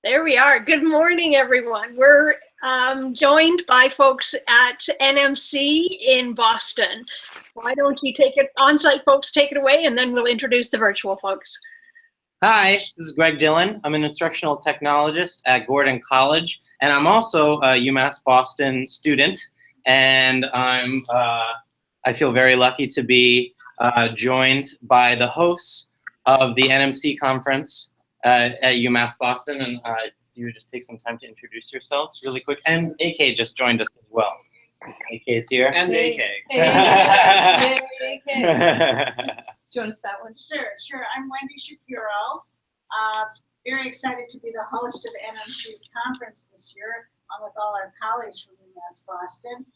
There we are. Good morning, everyone. We're joined by folks at NMC in Boston. Why don't you take it, on-site folks, take it away, and then we'll introduce the virtual folks. Hi, this is Greg Dillon. I'm an instructional technologist at Gordon College, and I'm also a UMass Boston student. And I feel very lucky to be joined by the hosts of the NMC conference at UMass Boston. And if you would just take some time to introduce yourselves really quick. And AK just joined us as well. AK is here. And AK. Hey, AK. Do you want to start one? Sure. I'm Wendy Shapiro. Very excited to be the host of NMC's conference this year, along with all our colleagues from UMass Boston.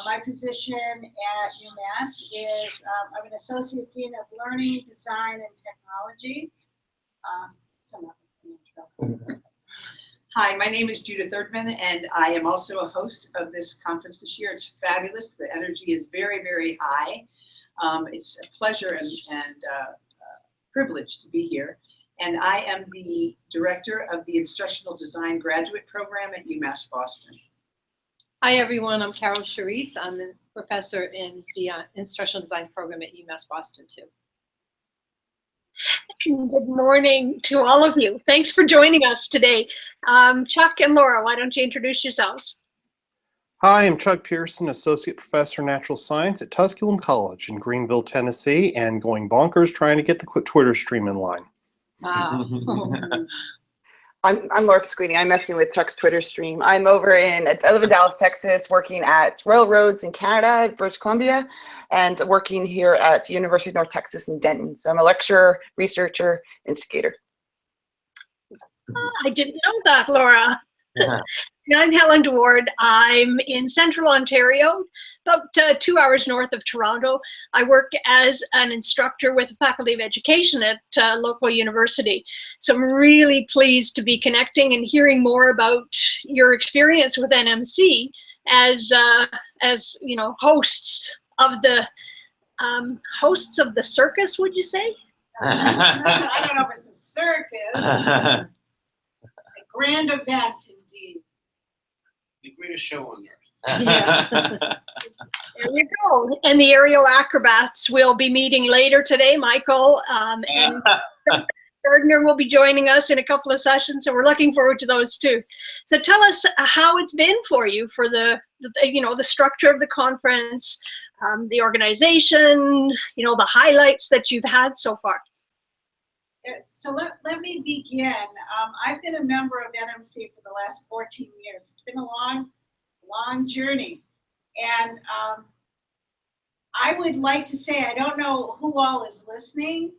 My position at UMass is I'm an Associate Dean of Learning, Design, and Technology. Hi, my name is Judith Erdman, and I am also a host of this conference this year. It's fabulous. The energy is very, very high. It's a pleasure and privilege to be here. And I am the director of the Instructional Design Graduate Program at UMass Boston. Hi, everyone. I'm Sharicz. I'm a professor in the Instructional Design Program at UMass Boston, too. Good morning to all of you. Thanks for joining us today. Chuck and Laura, why don't you introduce yourselves? Hi, I'm Chuck Pearson, Associate Professor of Natural Science at Tusculum College in Greenville, Tennessee, and going bonkers trying to get the Twitter stream in line. Wow. I'm Laura Pasquini. I'm messing with Chuck's Twitter stream. I live in Dallas, Texas, working at Railroads in Canada, British Columbia, and working here at University of North Texas in Denton. So I'm a lecturer, researcher, instigator. I didn't know that, Laura. I'm Helen DeWard. I'm in Central Ontario, about 2 hours north of Toronto. I work as an instructor with the Faculty of Education at a local university. So I'm really pleased to be connecting and hearing more about your experience with NMC as you know, hosts of the circus, would you say? I don't know if it's a circus. A grand event, indeed. The greatest show on earth. Yeah. There we go. And the aerial acrobats will be meeting later today. Michael and Gardner will be joining us in a couple of sessions, so we're looking forward to those too. So tell us how it's been for you, for the structure of the conference, the organization, the highlights that you've had so far. So let me begin. I've been a member of NMC for the last 14 years. It's been a long journey. And I would like to say, I don't know who all is listening,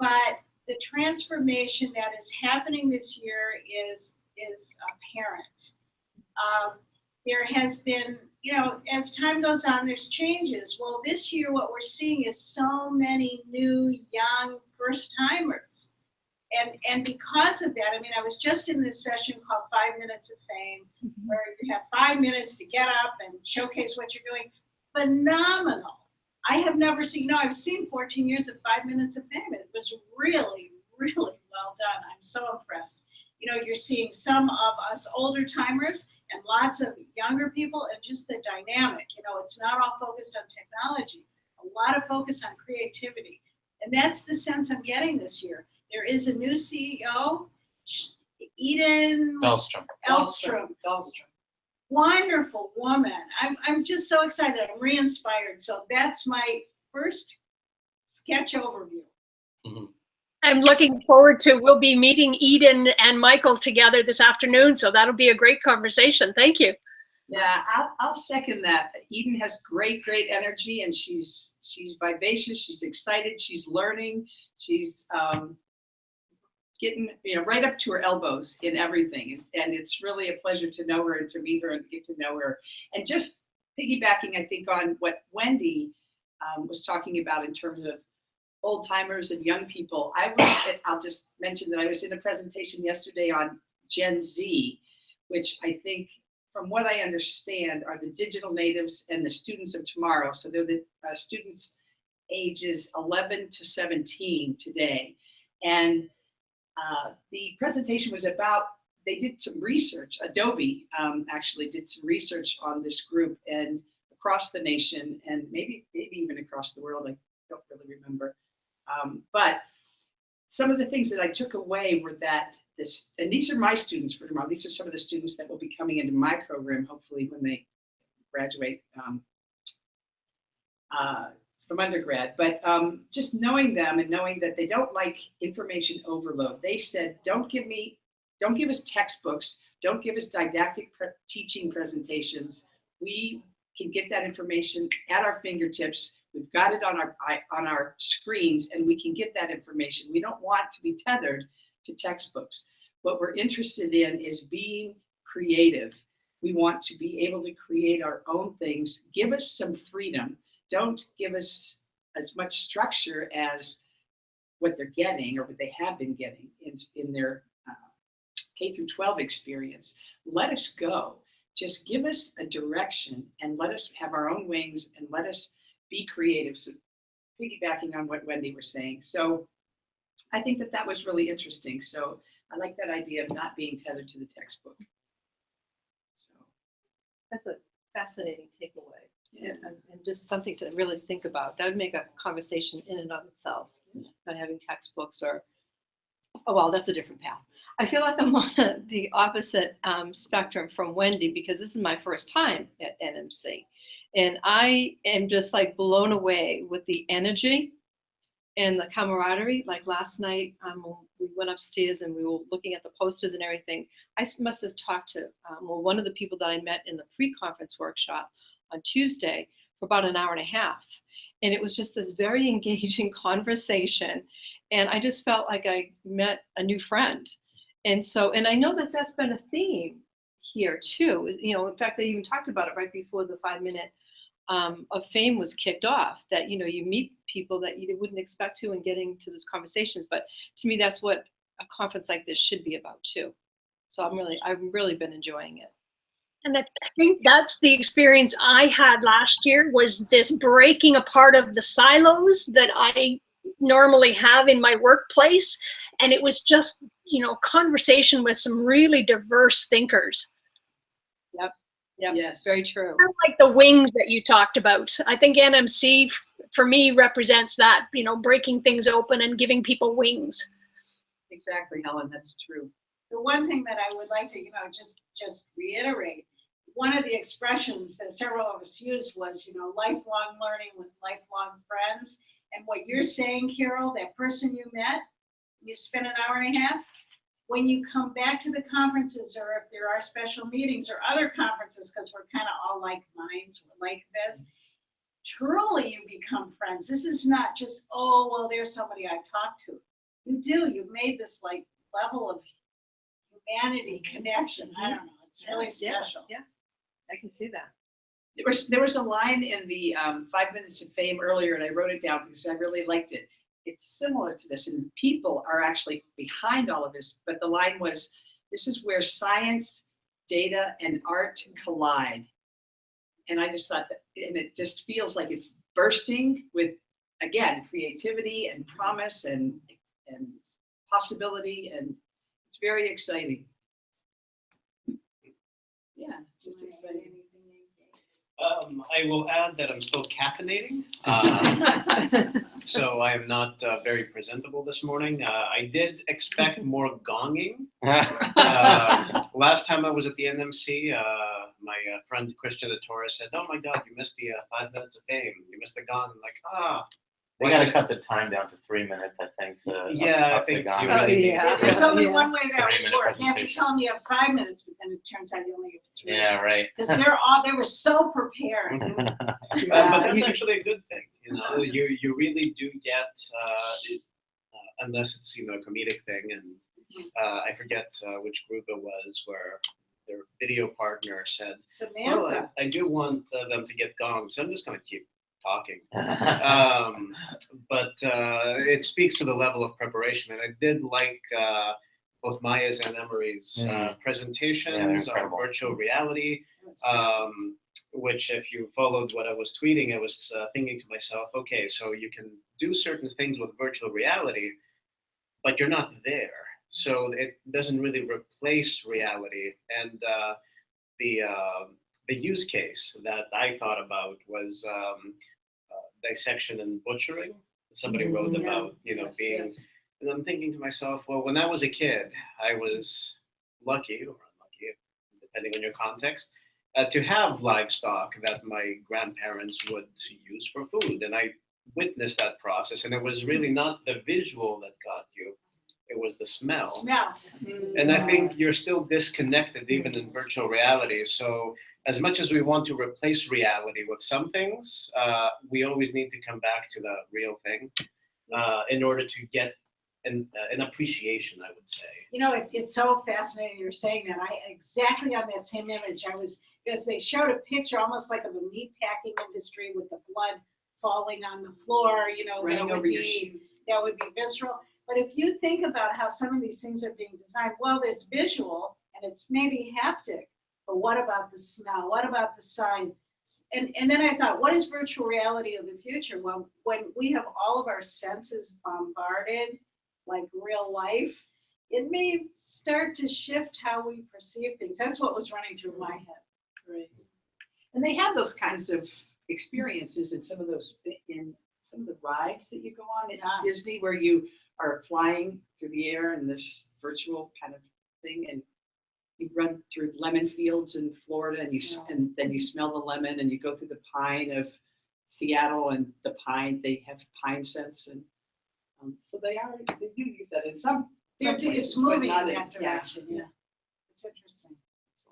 but the transformation that is happening this year is apparent. There has been, as time goes on, there's changes. Well, this year what we're seeing is so many new, young first-timers. And because of that, I was just in this session called 5 Minutes of Fame, where you have 5 minutes to get up and showcase what you're doing. Phenomenal. I have never seen, I've seen 14 years of 5 Minutes of Fame. It was really, really well done. I'm so impressed. You're seeing some of us older timers and lots of younger people, and just the dynamic. It's not all focused on technology, a lot of focus on creativity. And that's the sense I'm getting this year. There is a new CEO, Eden Elstrom. Wonderful woman. I'm just so excited. I'm re-inspired. So that's my first sketch overview. Mm-hmm. I'm looking forward to, we'll be meeting Eden and Michael together this afternoon, so that'll be a great conversation. Thank you. Yeah, I'll second that. Eden has great energy, and she's vivacious, she's excited, she's learning, she's getting right up to her elbows in everything. And it's really a pleasure to know her and to meet her and get to know her. And just piggybacking, I think, on what Wendy was talking about in terms of old timers and young people. I'll just mention that I was in a presentation yesterday on Gen Z, which I think, from what I understand, are the digital natives and the students of tomorrow. So they're the students ages 11 to 17 today. And the presentation was about they did some research. Adobe actually did some research on this group and across the nation and maybe even across the world. I don't really remember. But some of the things that I took away were that and these are my students for tomorrow. These are some of the students that will be coming into my program, hopefully when they graduate from undergrad. But just knowing them and knowing that they don't like information overload. They said, don't give us textbooks, don't give us didactic teaching presentations. We can get that information at our fingertips. We've got it on our screens, and we can get that information. We don't want to be tethered to textbooks. What we're interested in is being creative. We want to be able to create our own things. Give us some freedom. Don't give us as much structure as what they're getting or what they have been getting in their K through 12 experience. Let us go. Just give us a direction and let us have our own wings and let us be creative. So piggybacking on what Wendy was saying. So I think that was really interesting. So I like that idea of not being tethered to the textbook. So that's a fascinating takeaway. Yeah. And just something to really think about. That would make a conversation in and of itself, not having textbooks or, oh, well, that's a different path. I feel like I'm on the opposite spectrum from Wendy because this is my first time at NMC. And I am just like blown away with the energy and the camaraderie. Like last night, we went upstairs and we were looking at the posters and everything. I must have talked to one of the people that I met in the pre-conference workshop on Tuesday for about an hour and a half. And it was just this very engaging conversation. And I just felt like I met a new friend. And so, and I know that that's been a theme here too. You know, in fact, they even talked about it right before the 5-minute of fame was kicked off, that, you know, you meet people that you wouldn't expect to and getting to these conversations. But to me, that's what a conference like this should be about too. So I've really been enjoying it. And I think that's the experience I had last year, was this breaking apart of the silos that I normally have in my workplace. And it was just, you know, conversation with some really diverse thinkers. Yep. Yep. Yes. Very true. Kind of like the wings that you talked about. I think NMC for me represents that, you know, breaking things open and giving people wings. Exactly, Helen, that's true. The one thing that I would like to, you know, just reiterate, one of the expressions that several of us used was, you know, lifelong learning with lifelong friends. And what you're saying, Carol, that person you met, you spent an hour and a half, when you come back to the conferences, or if there are special meetings or other conferences, because we're kind of all like minds, we're like this, truly you become friends. This is not just, oh, well, there's somebody I talked to. You've made this like level of humanity connection. I don't know, it's really special. Yeah, I can see that. There was a line in the 5 Minutes of Fame earlier, and I wrote it down because I really liked it. It's similar to this, and people are actually behind all of this, but the line was, this is where science, data, and art collide. And I just thought that, and it just feels like it's bursting with, again, creativity and promise and possibility, and it's very exciting. Yeah, just exciting. I will add that I'm still caffeinating, so I am not very presentable this morning. I did expect more gonging. Last time I was at the NMC, my friend Christian the Torres said, "Oh my God, you missed the 5 Minutes of Fame. You missed the gong." I'm like, They got to cut the time down to 3 minutes, I think. Yeah, I think you really need to. There's only one way that would 3-minute work. You have to presentation. tell them you have 5 minutes, but then it turns out you only have 3. Yeah, right. Because they were so prepared. But that's actually a good thing. You know, you really do get, unless it's, you know, a comedic thing, and I forget which group it was where their video partner said, Samantha. "Well, I do want them to get gongs, so I'm just going to keep talking." But it speaks to the level of preparation, and I did like both Maya's and Emery's presentations on virtual reality, which, if you followed what I was tweeting, I was thinking to myself, okay, so you can do certain things with virtual reality, but you're not there. So it doesn't really replace reality. And the use case that I thought about was dissection and butchering. Somebody wrote about, being, and I'm thinking to myself, well, when I was a kid, I was lucky or unlucky, depending on your context, to have livestock that my grandparents would use for food. And I witnessed that process, and it was really not the visual that got you, it was the smell. Smell. And I think you're still disconnected even in virtual reality. So as much as we want to replace reality with some things, we always need to come back to the real thing in order to get an appreciation, I would say. It's so fascinating you're saying that. I exactly on that same image, because they showed a picture almost like of a meat packing industry with the blood falling on the floor, Running over your shoes. That would be visceral. But if you think about how some of these things are being designed, well, it's visual and it's maybe haptic, but what about the smell? What about the sign? And then I thought, what is virtual reality of the future? Well, when we have all of our senses bombarded, like real life, it may start to shift how we perceive things. That's what was running through my head. Right. And they have those kinds of experiences in some of the rides that you go on at Disney, where you are flying through the air in this virtual kind of thing, and you run through lemon fields in Florida, and then you smell the lemon, and you go through the pine of Seattle, and the pine, they have pine scents, and so they do use that in some It's places, moving but not in that direction. Yeah, it's interesting.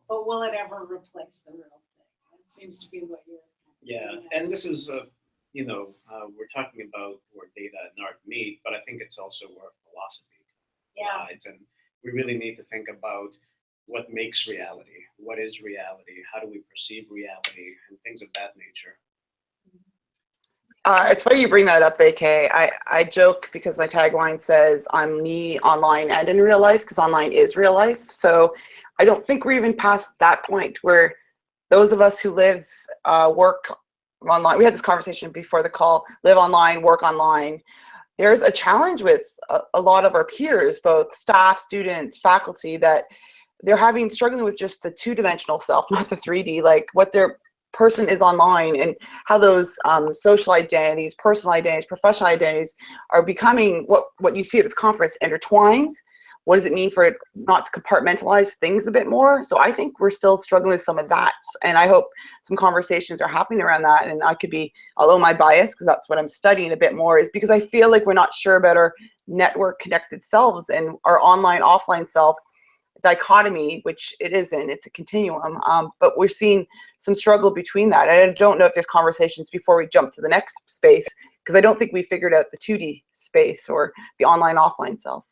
But will it ever replace the real thing? It seems to be what you're. Yeah, and this is we're talking about where data and art meet, but I think it's also where philosophy collides, and we really need to think about what makes reality, what is reality, how do we perceive reality, and things of that nature. It's funny you bring that up, AK. I joke because my tagline says I'm me online and in real life, because online is real life. So I don't think we're even past that point where those of us who live, work online, we had this conversation before the call, live online, work online. There's a challenge with a lot of our peers, both staff, students, faculty, that they're struggling with just the two-dimensional self, not the 3D, like what their person is online, and how those social identities, personal identities, professional identities are becoming what you see at this conference, intertwined. What does it mean for it not to compartmentalize things a bit more? So I think we're still struggling with some of that. And I hope some conversations are happening around that. And I could be, although my bias, because that's what I'm studying a bit more, is because I feel like we're not sure about our network connected selves and our online, offline self dichotomy, which it isn't, it's a continuum. But we're seeing some struggle between that. And I don't know if there's conversations before we jump to the next space, because I don't think we figured out the 2D space or the online, offline self.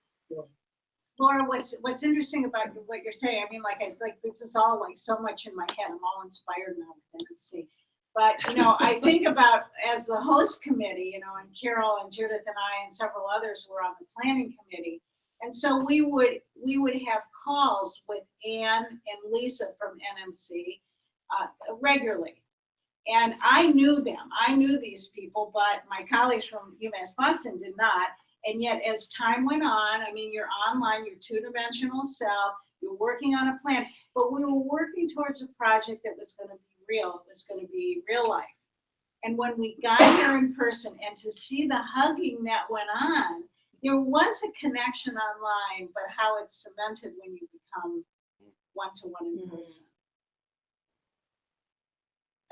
Laura, what's interesting about what you're saying, I mean, like this is all like so much in my head. I'm all inspired now with NMC. But I think about, as the host committee, and Carol and Judith and I and several others were on the planning committee, and so we would have calls with Anne and Lisa from NMC regularly, and I knew them. I knew these people, but my colleagues from UMass Boston did not. And yet, as time went on, I mean, you're online, you're two-dimensional self, you're working on a plan, but we were working towards a project that was going to be real. It was going to be real life. And when we got here in person, and to see the hugging that went on, there was a connection online, but how it's cemented when you become one-to-one in person.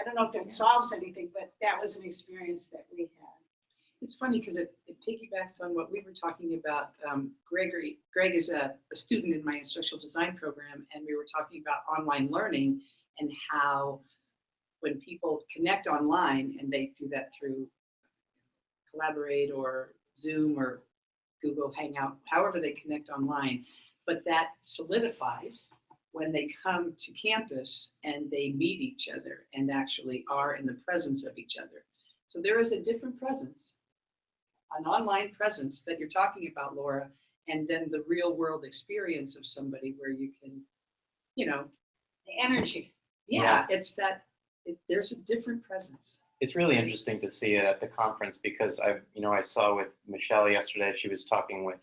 I don't know if that solves anything, but that was an experience that we had. It's funny because it piggybacks on what we were talking about. Greg is a student in my instructional design program, and we were talking about online learning and how when people connect online, and they do that through Collaborate or Zoom or Google Hangout, however they connect online, but that solidifies when they come to campus and they meet each other and actually are in the presence of each other. So there is a different presence, an online presence that you're talking about, Laura, and then the real world experience of somebody where you can, The energy. Yeah, it's that, there's a different presence. It's really interesting to see it at the conference, because I saw with Michelle yesterday, she was talking with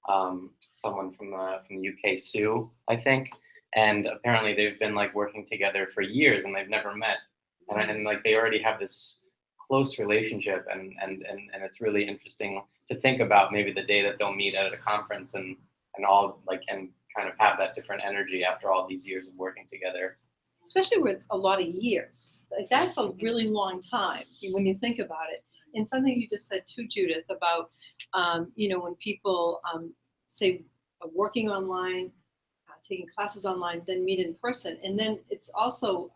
someone from the UK, Sue, I think. And apparently they've been like working together for years and they've never met. And like they already have this close relationship, and it's really interesting to think about maybe the day that they'll meet at a conference and all like and kind of have that different energy after all these years of working together. Especially where it's a lot of years. Like that's a really long time when you think about it. And something you just said too, Judith, about when people say working online, taking classes online, then meet in person, and then it's also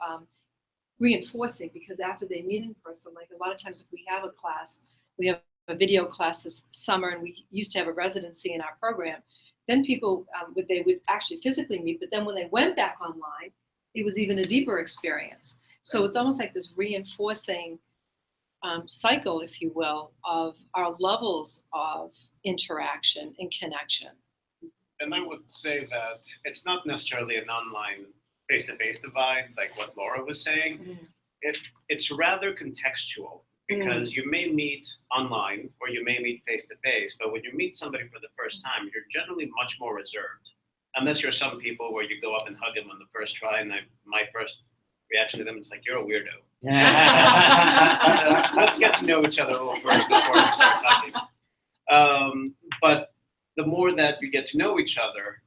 reinforcing, because after they meet in person, like a lot of times if we have a class, we have a video class this summer, and we used to have a residency in our program, then people they would actually physically meet, but then when they went back online, it was even a deeper experience. So it's almost like this reinforcing cycle, if you will, of our levels of interaction and connection. And I would say that it's not necessarily an online face-to-face divide, like what Laura was saying. It's rather contextual, because you may meet online or you may meet face-to-face, but when you meet somebody for the first time, you're generally much more reserved. Unless you're some people where you go up and hug them on the first try, and my first reaction to them is like, you're a weirdo. Let's get to know each other a little first before we start hugging. But the more that you get to know each other,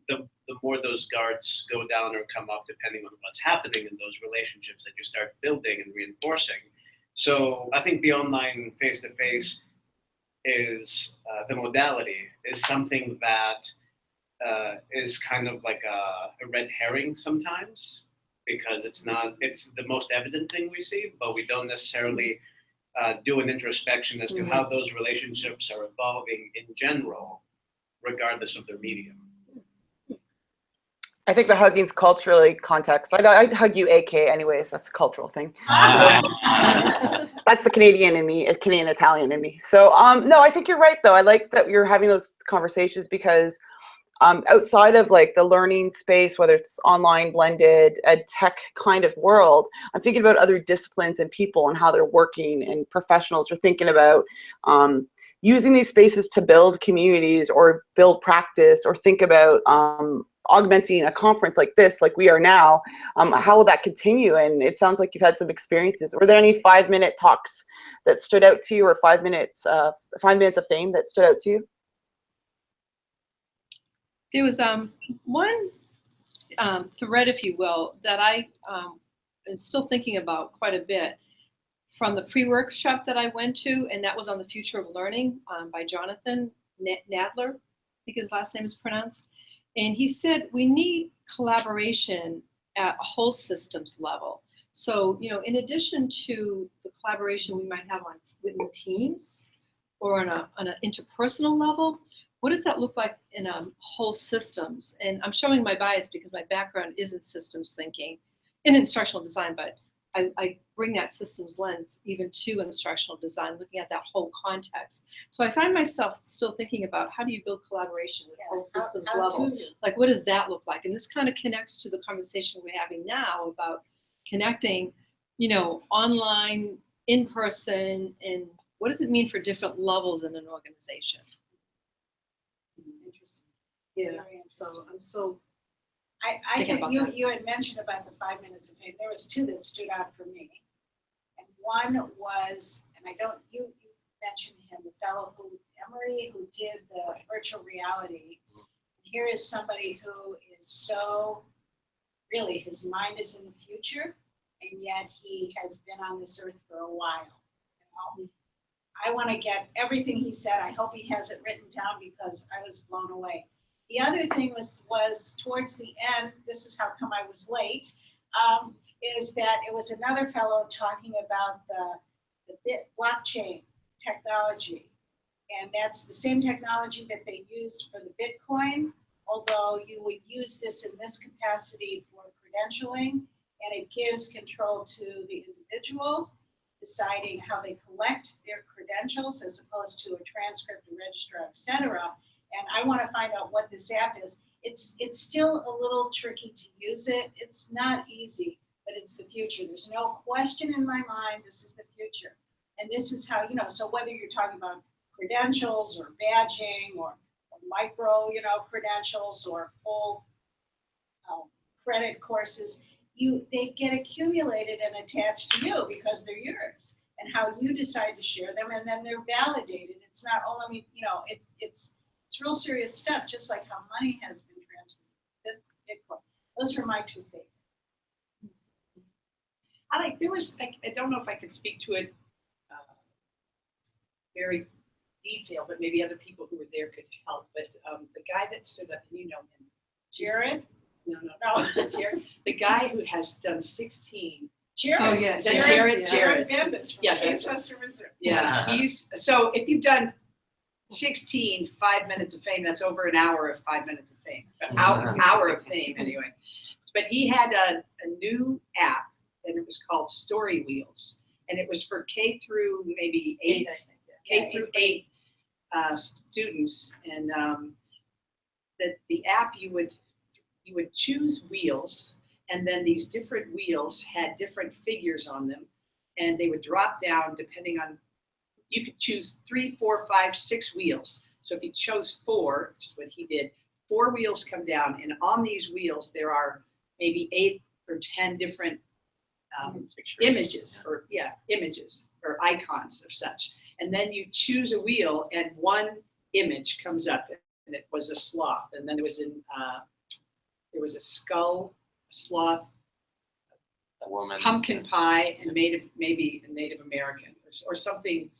the more those guards go down or come up, depending on what's happening in those relationships that you start building and reinforcing. So I think the online face-to-face is the modality is something that is kind of like a red herring sometimes, because it's the most evident thing we see, but we don't necessarily do an introspection as to how those relationships are evolving in general, regardless of their medium. I think the hugging's culturally context. I'd hug you, AK, anyways. That's a cultural thing. That's the Canadian in me, Canadian Italian in me. So no, I think you're right though. I like that you're having those conversations, because outside of like the learning space, whether it's online, blended, ed tech kind of world, I'm thinking about other disciplines and people and how they're working, and professionals are thinking about using these spaces to build communities or build practice, or think about augmenting a conference like this, like we are now. How will that continue? And it sounds like you've had some experiences. Were there any 5-minute talks that stood out to you, or 5 minutes of fame that stood out to you? There was one thread, if you will, that I am still thinking about quite a bit from the pre-workshop that I went to, and that was on the future of learning by Jonathan Nadler, I think his last name is pronounced. And he said we need collaboration at a whole systems level. So, in addition to the collaboration we might have within teams or on an interpersonal level, what does that look like in whole systems? And I'm showing my bias because my background is in systems thinking and instructional design, but I bring that systems lens even to instructional design, looking at that whole context. So I find myself still thinking about, how do you build collaboration at whole systems level? Like, what does that look like? And this kind of connects to the conversation we're having now about connecting, online, in person, and what does it mean for different levels in an organization? Interesting. Yeah. So I'm still. I think you had mentioned about the 5 minutes of fame. There was two that stood out for me, and one was, and you mentioned him, the fellow Emery, who did the virtual reality. Here is somebody who is so, really, his mind is in the future, and yet he has been on this earth for a while. I want to get everything he said. I hope he has it written down, because I was blown away. The other thing was towards the end, this is how come I was late, is that it was another fellow talking about the blockchain technology. And that's the same technology that they use for the Bitcoin, although you would use this in this capacity for credentialing, and it gives control to the individual, deciding how they collect their credentials as opposed to a transcript, a registrar, etc. And I want to find out what this app is. It's still a little tricky to use it. It's not easy, but it's the future. There's no question in my mind, this is the future. And this is how, so whether you're talking about credentials or badging or micro, credentials or full credit courses, they get accumulated and attached to you because they're yours, and how you decide to share them, and then they're validated. It's not only, it's real serious stuff, just like how money has been transferred. Bitcoin. Those are my two favorites. I don't know if I could speak to it very detailed, but maybe other people who were there could help. But the guy that stood up, and you know him, Jared? No, it's not Jared. The guy who has done 16. Jared. Oh, yeah, Is that Jared? Jared Bendis from Yeah, Case Western Reserve. Yeah, so if you've done 16 5 minutes of fame, that's over an hour of 5 minutes of fame. An hour of fame, anyway. But he had a new app, and it was called Story Wheels, and it was for K through maybe 8, I think, K through 8 students, and the app you would choose wheels, and then these different wheels had different figures on them, and they would drop down depending on. You could choose 3, 4, 5, 6 wheels. So if you chose 4, which is what he did, 4 wheels come down, and on these wheels there are maybe 8 or 10 different images or icons of such. And then you choose a wheel, and one image comes up, and it was a sloth, and then there was a skull, a sloth, A woman. pumpkin pie, and maybe a Native American or something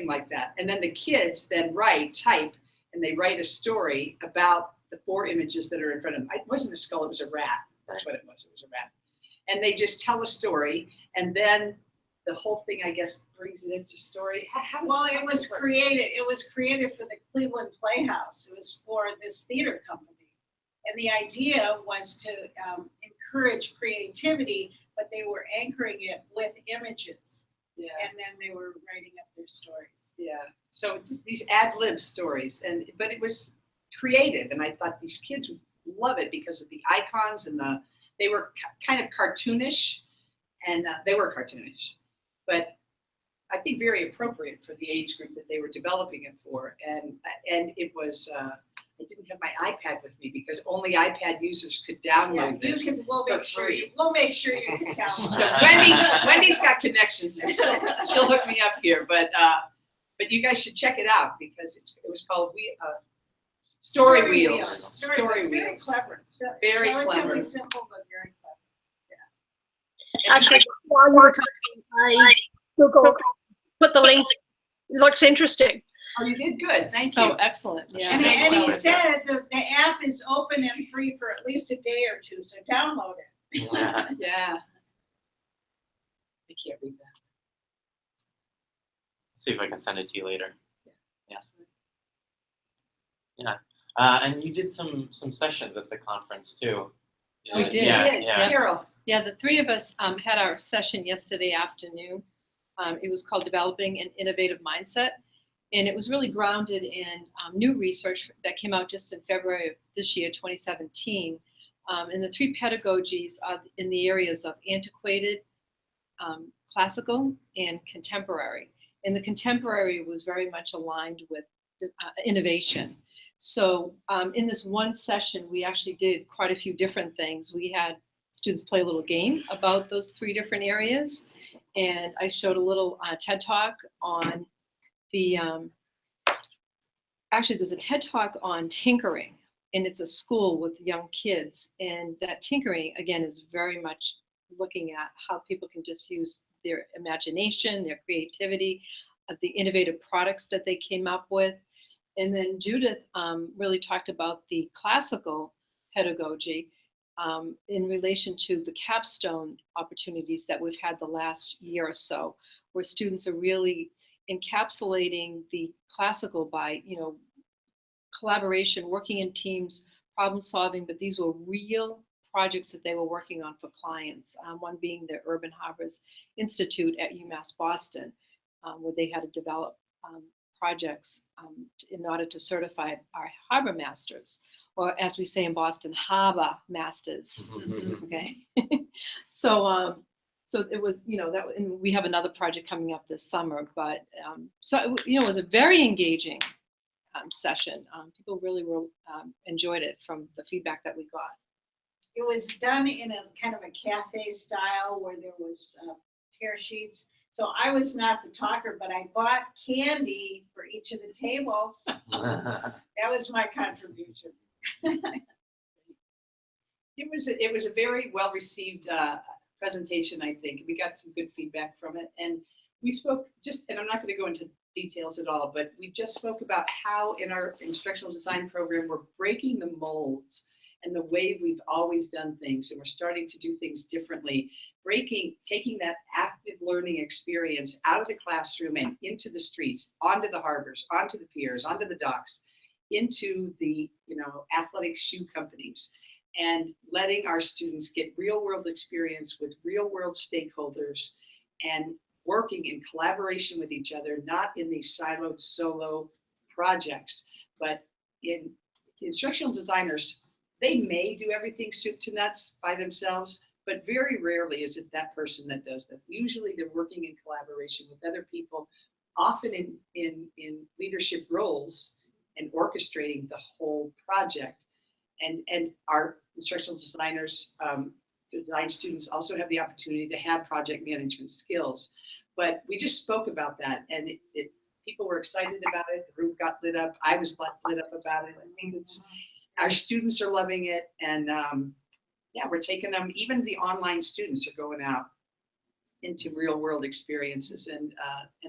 like that. And then the kids then type, and they write a story about the 4 images that are in front of them. It wasn't a skull, it was a rat. That's what it was. It was a rat. And they just tell a story, and then the whole thing, I guess, brings it into story. Well, it was created for the Cleveland Playhouse. It was for this theater company. And the idea was to encourage creativity, but they were anchoring it with images. Yeah. And then they were writing up their stories. Yeah. So just these ad-lib stories, but it was creative, and I thought these kids would love it because of the icons, and they were kind of cartoonish, and but I think very appropriate for the age group that they were developing it for. And it was. I didn't have my iPad with me because only iPad users could download this. We'll make sure you can download. So Wendy's got connections, and she'll hook me up here. But you guys should check it out because it was called Story Wheels. Story Wheels. Very clever. It's Very relatively clever. simple, but very clever. Actually, while you were talking, I Googled, put the link. It looks interesting. Oh, you did good. Thank you. Oh, excellent. Yeah. And he said the app is open and free for at least a day or 2, so download it. Yeah. I can't read that. See if I can send it to you later. Yeah. And you did some sessions at the conference too. We did. Yeah. Carol. Yeah, the 3 of us had our session yesterday afternoon. It was called Developing an Innovative Mindset. And it was really grounded in new research that came out just in February of this year, 2017. And the 3 pedagogies are in the areas of antiquated, classical, and contemporary. And the contemporary was very much aligned with innovation. So in this one session, we actually did quite a few different things. We had students play a little game about those 3 different areas. And I showed a little TED Talk on actually there's a TED Talk on tinkering, and it's a school with young kids, and that tinkering again is very much looking at how people can just use their imagination, their creativity, the innovative products that they came up with. And then Judith really talked about the classical pedagogy in relation to the capstone opportunities that we've had the last year or so, where students are really encapsulating the classical by, collaboration, working in teams, problem solving, but these were real projects that they were working on for clients. One being the Urban Harbors Institute at UMass Boston, where they had to develop projects in order to certify our harbor masters, or as we say in Boston, harbor masters. Okay, so it was, and we have another project coming up this summer, but so it was a very engaging session. People really enjoyed it from the feedback that we got. It was done in a kind of a cafe style where there was tear sheets. So I was not the talker, but I bought candy for each of the tables. That was my contribution. It was a very well received presentation, I think. We got some good feedback from it, and we spoke and I'm not going to go into details at all, but we just spoke about how in our instructional design program we're breaking the molds and the way we've always done things, and we're starting to do things differently. Taking that active learning experience out of the classroom and into the streets, onto the harbors, onto the piers, onto the docks, into the athletic shoe companies, and letting our students get real world experience with real world stakeholders and working in collaboration with each other, not in these siloed solo projects, but in instructional designers. They may do everything soup to nuts by themselves, but very rarely is it that person that does that. Usually they're working in collaboration with other people, often in leadership roles and orchestrating the whole project. And our instructional designers, design students also have the opportunity to have project management skills. But we just spoke about that, and people were excited about it. The room got lit up. I was lit up about it. I think our students are loving it, and we're taking them. Even the online students are going out into real world experiences, and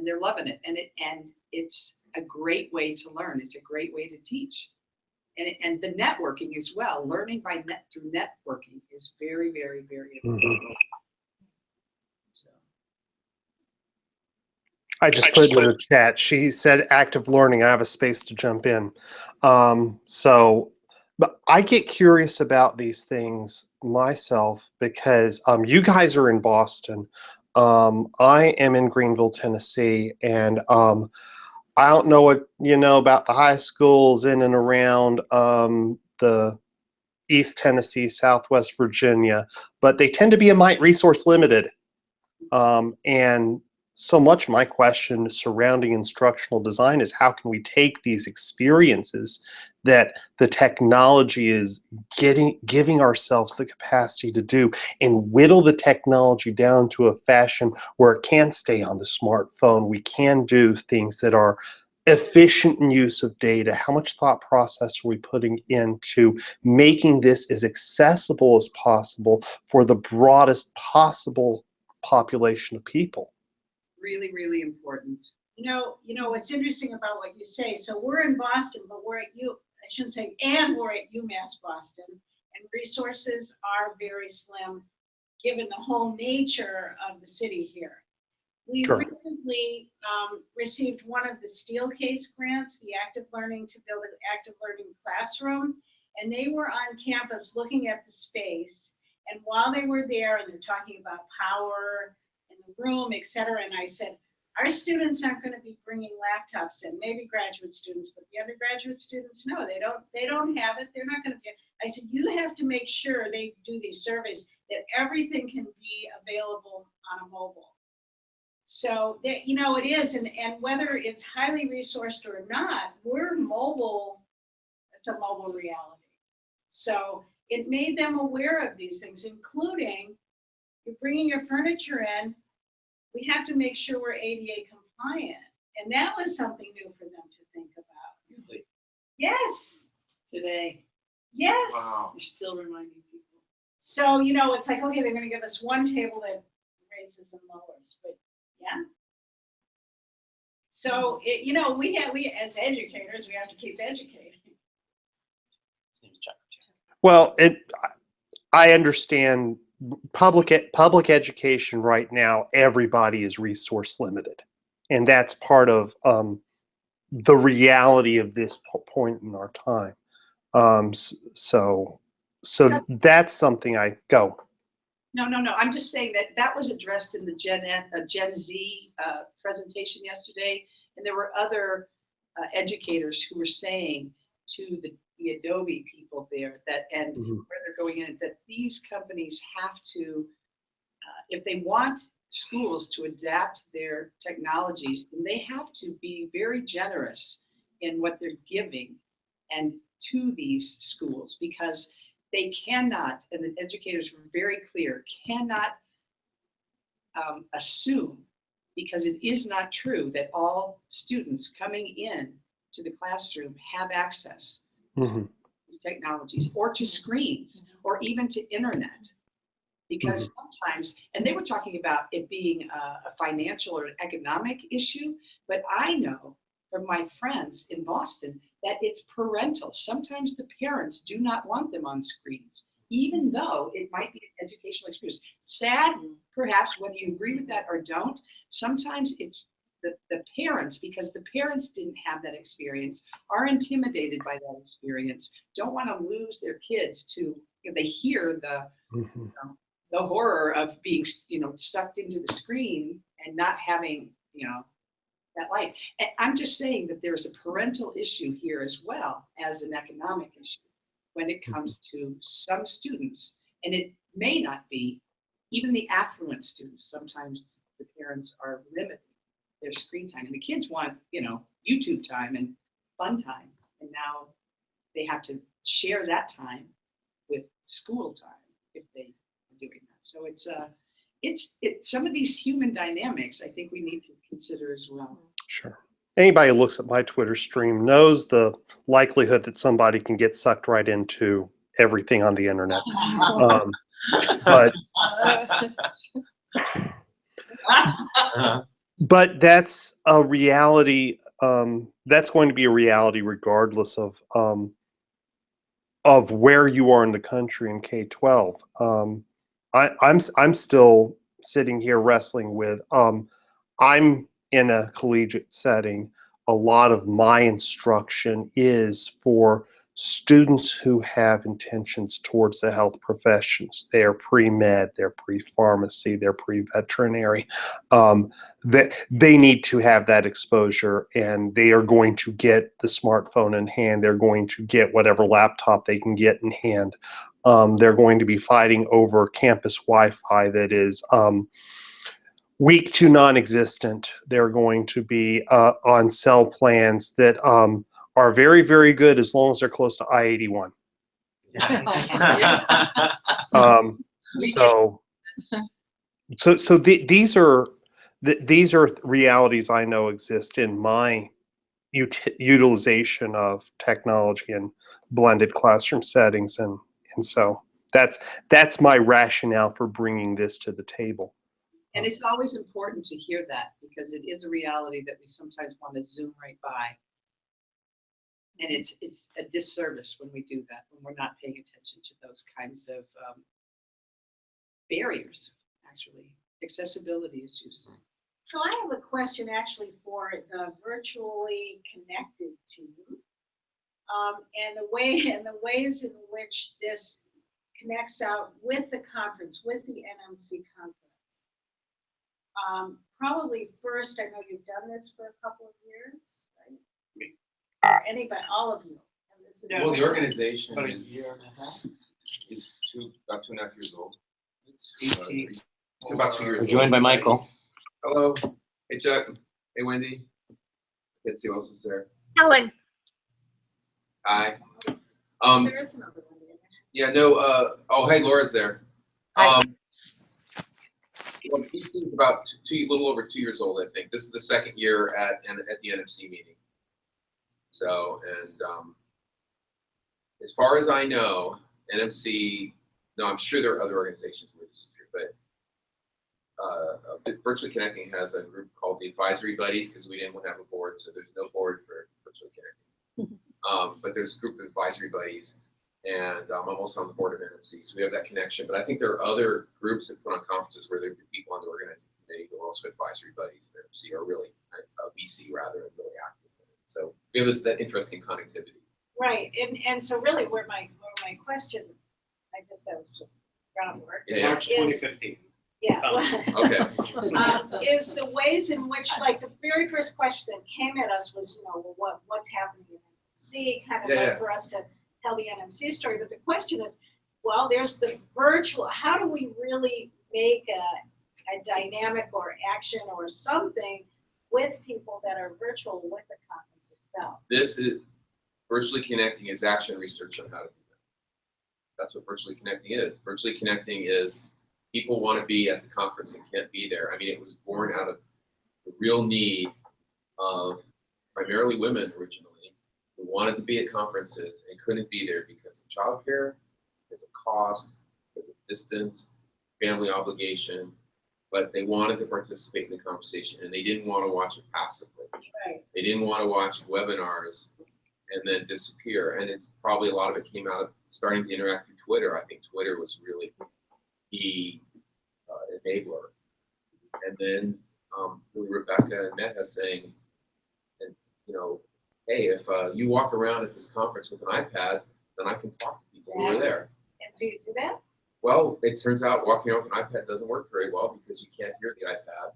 they're loving it. And it's a great way to learn. It's a great way to teach, and the networking as well. Learning through networking is very, very, very important. Mm-hmm. So. I just put in the chat. She said active learning. I have a space to jump in. But I get curious about these things myself because you guys are in Boston. I am in Greenville, Tennessee, and I don't know what you know about the high schools in and around the East Tennessee, Southwest Virginia, but they tend to be a mite resource limited. And so much of my question surrounding instructional design is how can we take these experiences that the technology is giving ourselves the capacity to do and whittle the technology down to a fashion where it can stay on the smartphone. We can do things that are efficient in use of data. How much thought process are we putting into making this as accessible as possible for the broadest possible population of people? Really, really important. You know what's interesting about what you say. So we're in Boston, but we're at we're at UMass Boston, and resources are very slim given the whole nature of the city here. We recently received one of the Steelcase grants, the Active Learning to Build an Active Learning Classroom, and they were on campus looking at the space. And while they were there, and they're talking about power in the room, et cetera, and I said, our students aren't going to be bringing laptops in, maybe graduate students, but the undergraduate students, no, they don't have it. They're not going to be. I said, you have to make sure they do these surveys that everything can be available on a mobile. So that, it is, and whether it's highly resourced or not, we're mobile. It's a mobile reality. So it made them aware of these things, including you're bringing your furniture in. We have to make sure we're ADA compliant. And that was something new for them to think about. Really? Yes. Today. Yes. Wow. You're still reminding people. So, it's like, okay, they're going to give us one table that raises and lowers, but yeah. So, we as educators, we have to keep educating. Well, I understand public education right now, everybody is resource limited. And that's part of the reality of this point in our time. So that's something I go. No. I'm just saying that was addressed in the Gen Z presentation yesterday, and there were other educators who were saying to the Adobe people there that, and where they're going in, that these companies have to, if they want schools to adapt their technologies, then they have to be very generous in what they're giving and to these schools, because they cannot, and the educators were very clear, cannot assume, because it is not true that all students coming in to the classroom have access to these technologies or to screens or even to internet. Because sometimes, and they were talking about it being a financial or an economic issue, but I know from my friends in Boston that it's parental. Sometimes the parents do not want them on screens, even though it might be an educational experience. Sad, perhaps, whether you agree with that or don't, sometimes it's the parents, because the parents didn't have that experience, are intimidated by that experience, don't want to lose their kids to, they hear the horror of being, sucked into the screen and not having, that life. And I'm just saying that there's a parental issue here as well as an economic issue when it comes to some students. And it may not be even the affluent students. Sometimes the parents are limiting their screen time, and the kids want, YouTube time and fun time. And now they have to share that time with school time if they are doing that. So it's some of these human dynamics I think we need to consider as well. Sure. Anybody who looks at my Twitter stream knows the likelihood that somebody can get sucked right into everything on the internet. But that's a reality. That's going to be a reality regardless of where you are in the country in K-12. I'm still sitting here wrestling with. I'm in a collegiate setting. A lot of my instruction is for students who have intentions towards the health professions. They're pre-med, they're pre-pharmacy, they're pre-veterinary. That they need to have that exposure, and they are going to get the smartphone in hand. They're going to get whatever laptop they can get in hand. They're going to be fighting over campus Wi-Fi that is weak to non-existent. They're going to be on cell plans that are very, very good as long as they're close to I-81. These are realities I know exist in my utilization of technology in blended classroom settings, and so that's my rationale for bringing this to the table. And it's always important to hear that, because it is a reality that we sometimes want to zoom right by. And it's a disservice when we do that, when we're not paying attention to those kinds of barriers, actually, accessibility issues. So I have a question actually for the virtually connected team, and the ways in which this connects out with the conference, with the NMC conference. Probably first, I know you've done this for a couple of years, right? Me. Or anybody, all of you. And this is Well, the organization About a is year and a half. about 2.5 years old. We're About 2 years old. joined by Michael. Hello. Hey, Chuck. Hey, Wendy. Let's see who else is there. Helen. Hi. There is another one. Yeah, no, oh, hey, Laura's there. Hi. Well, this is about a little over 2 years old, I think. This is the second year at the NMC meeting. So, and as far as I know, NMC, no, I'm sure there are other organizations where this is true, but Virtually Connecting has a group called the Advisory Buddies, because we didn't want to have a board, so there's no board for Virtually Connecting. But there's a group of Advisory Buddies, and I'm also on the board of NMC, so we have that connection. But I think there are other groups that put on conferences where there are people on the organizing committee who are also Advisory Buddies of NMC, or really VC rather, and really active in it. So we have that interesting connectivity. Right, and so really where my question, I guess that was to groundwork. Yeah. March 2015. Yeah. Okay. Is the ways in which, like, the very first question that came at us was, well, what's happening in NMC, kind of like for us to tell the NMC story. But the question is, well, there's the virtual. How do we really make a dynamic or action or something with people that are virtual with the conference itself? itself. This is virtually connecting is action research on how to do that. That's what virtually connecting is. Virtually connecting is people want to be at the conference and can't be there. I mean, it was born out of the real need of primarily women originally who wanted to be at conferences and couldn't be there because of childcare, because of cost, because of distance, family obligation, but they wanted to participate in the conversation and they didn't want to watch it passively. Right. They didn't want to watch webinars and then disappear. And it's probably a lot of it came out of starting to interact through Twitter. I think Twitter was really the enabler. And then really Rebecca and Meta saying, and you know, hey, if you walk around at this conference with an iPad, then I can talk to people who are there. And do you do that? Well, it turns out walking around with an iPad doesn't work very well because you can't hear the iPad.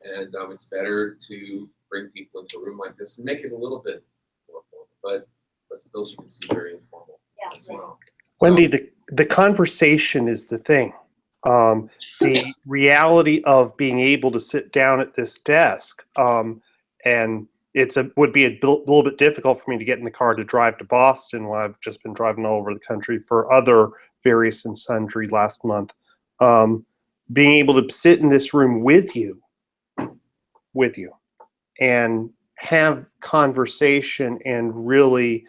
And it's better to bring people into a room like this and make it a little bit more formal, but still, as you can see, very informal as well. Wendy, the conversation is the thing. The reality of being able to sit down at this desk, and would be a little bit difficult for me to get in the car to drive to Boston while I've just been driving all over the country for other various and sundry last month. Being able to sit in this room with you and have conversation and really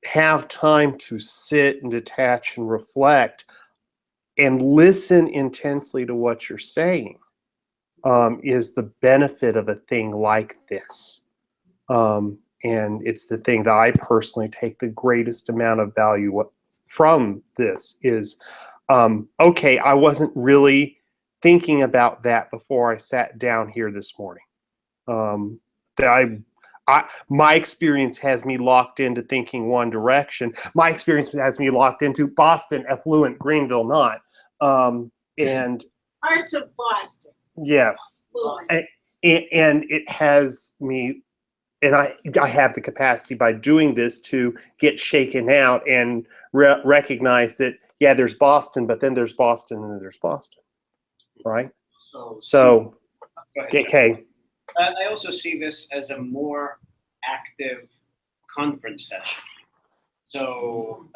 have time to sit and detach and reflect and listen intensely to what you're saying is the benefit of a thing like this. And it's the thing that I personally take the greatest amount of value from this is, okay, I wasn't really thinking about that before I sat down here this morning. My experience has me locked into thinking one direction. My experience has me locked into Boston, affluent, Greenville, not. And Parts of Boston. yes, and it has me, and I have the capacity by doing this to get shaken out and recognize that, yeah, there's Boston, but then there's Boston, and then there's Boston, right? So okay. I also see this as a more active conference session. So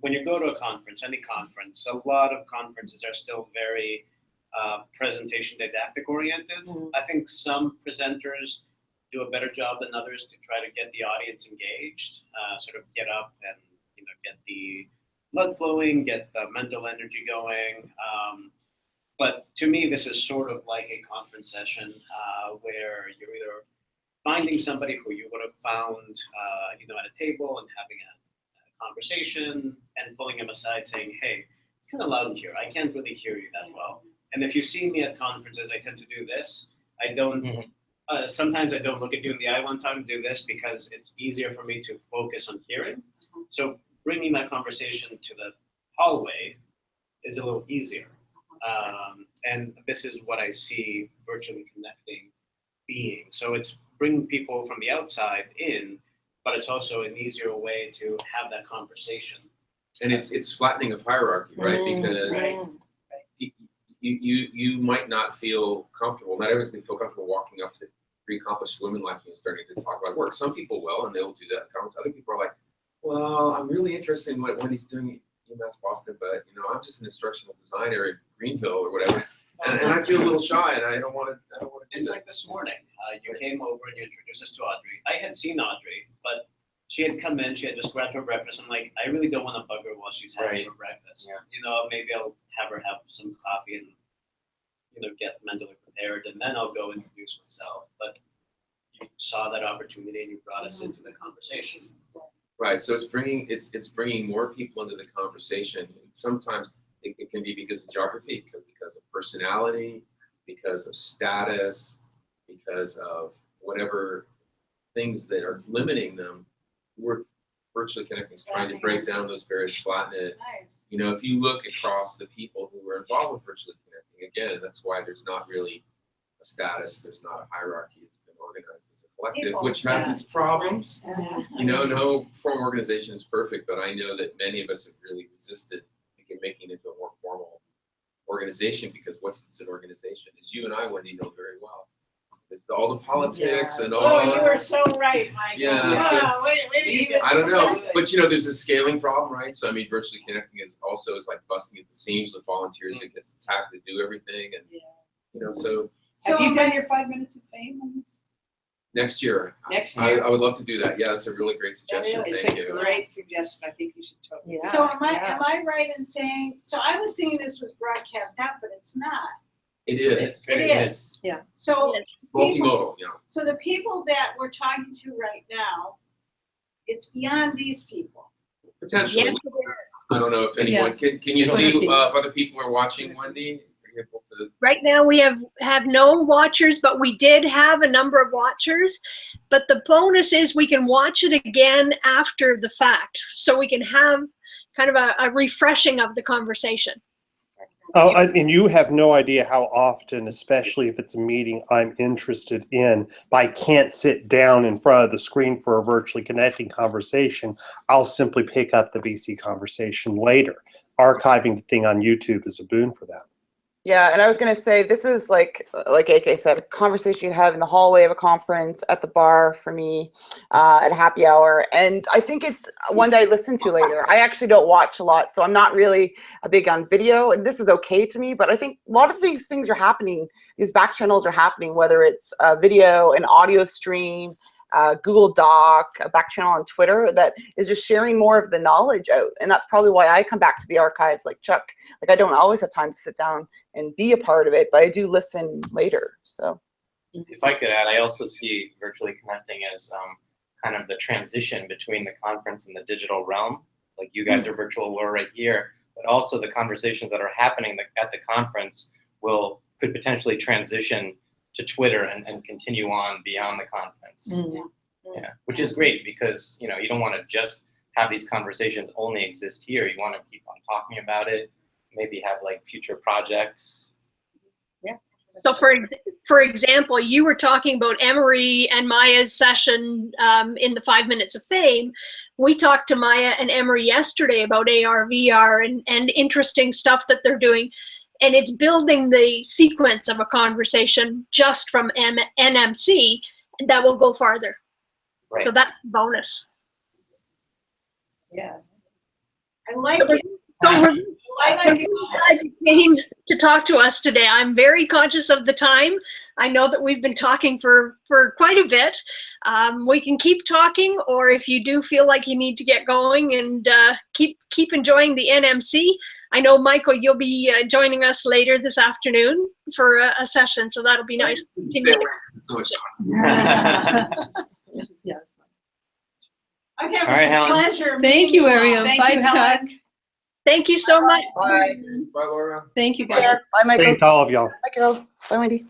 when you go to a conference, any conference, a lot of conferences are still very presentation didactic oriented. I think some presenters do a better job than others to try to get the audience engaged, sort of get up and get the blood flowing, get the mental energy going. But to me, this is sort of like a conference session where you're either finding somebody who you would have found, at a table and having a conversation and pulling them aside saying, hey, it's kind of loud in here. I can't really hear you that well. And if you see me at conferences, I tend to do this. I don't, sometimes I don't look at you in the eye one time, do this because it's easier for me to focus on hearing. So bringing that conversation to the hallway is a little easier. And this is what I see virtually connecting being. So it's bringing people from the outside in, but it's also an easier way to have that conversation. And it's flattening of hierarchy, right? Because you might not feel comfortable. Not everyone's going to feel comfortable walking up to three accomplished women like you and starting to talk about work. Some people will, and they'll do that at conference. Other people are like, well, I'm really interested in what Wendy's doing at UMass Boston, but I'm just an instructional designer at Greenville or whatever, and I feel a little shy, and I don't want to do It's that. like this morning. You came over and you introduced us to Audrey. I had seen Audrey, but she had come in. She had just grabbed her breakfast. I'm like, I really don't want to bug her while she's having her breakfast. Yeah. Maybe I'll have her have some coffee and get mentally prepared, and then I'll go introduce myself. But you saw that opportunity and you brought us into the conversation. Right. So it's bringing more people into the conversation. Sometimes it can be because of geography, because of personality, because of status, because of whatever things that are limiting them. We're virtually connecting, trying to break down those barriers, flatten it. Nice. If you look across the people who are involved with virtually connecting, again, that's why there's not really a status, there's not a hierarchy. It's been organized as a collective, which has its problems. No formal organization is perfect, but I know that many of us have really resisted making it into a more formal organization, because what's an organization? As you and I, Wendy, know very well, It's all the politics and all. Oh, you were so right, Michael. Yeah, so- Wait a minute. I don't know, but there's a scaling problem, right? So I mean, virtually connecting is like busting at the seams with volunteers that gets attacked to do everything, and so. Have you done your 5 minutes of fame on this? Next year. Next year. I would love to do that. Yeah, that's a really great suggestion. It's Thank a you. great suggestion. I think you should totally. Yeah. So am I right in saying, so I was thinking this was broadcast out, but it's not. It is. It is. Yeah. So Multimodal, so the people that we're talking to right now, it's beyond these people. Potentially. Yes, it is. I don't know if anyone can you see if other people are watching, Wendy? Are you able to? Right now we have no watchers, but we did have a number of watchers. But the bonus is we can watch it again after the fact. So we can have kind of a refreshing of the conversation. Oh, and you have no idea how often, especially if it's a meeting I'm interested in, but I can't sit down in front of the screen for a virtually connecting conversation, I'll simply pick up the VC conversation later. Archiving the thing on YouTube is a boon for that. Yeah, and I was gonna say, this is like AK said, a conversation you'd have in the hallway of a conference, at the bar for me, at happy hour. And I think it's one that I listen to later. I actually don't watch a lot, so I'm not really a big on video, and this is okay to me, but I think a lot of these things are happening, these back channels are happening, whether it's a video, an audio stream, Google Doc, a back channel on Twitter that is just sharing more of the knowledge out. And that's probably why I come back to the archives like Chuck. Like, I don't always have time to sit down and be a part of it, but I do listen later. So if I could add, I also see virtually connecting as kind of the transition between the conference and the digital realm. Like you guys are virtual, we're right here, but also the conversations that are happening at the conference could potentially transition to Twitter and continue on beyond the conference. Yeah, which is great because you don't want to just have these conversations only exist here. You want to keep on talking about it, maybe have like future projects. Yeah. So for example, you were talking about Emery and Maya's session in the 5 minutes of fame. We talked to Maya and Emery yesterday about AR, VR and interesting stuff that they're doing. And it's building the sequence of a conversation just from NMC that will go farther. Right. So that's the bonus. Yeah. I like So it. I'm glad you came to talk to us today. I'm very conscious of the time. I know that we've been talking for quite a bit. We can keep talking, or if you do feel like you need to get going and keep enjoying the NMC. I know, Michael, you'll be joining us later this afternoon for a session, so that'll be nice. To continue. It's so much fun. Okay, it All was right, a Helen. pleasure. Thank you, Ariel. Thank Bye, you, Chuck. Helen. Thank you so much. bye. Bye, Laura. Thank you, guys. Bye, Michael. Thanks to all of y'all. Bye, Carol. Bye, Wendy.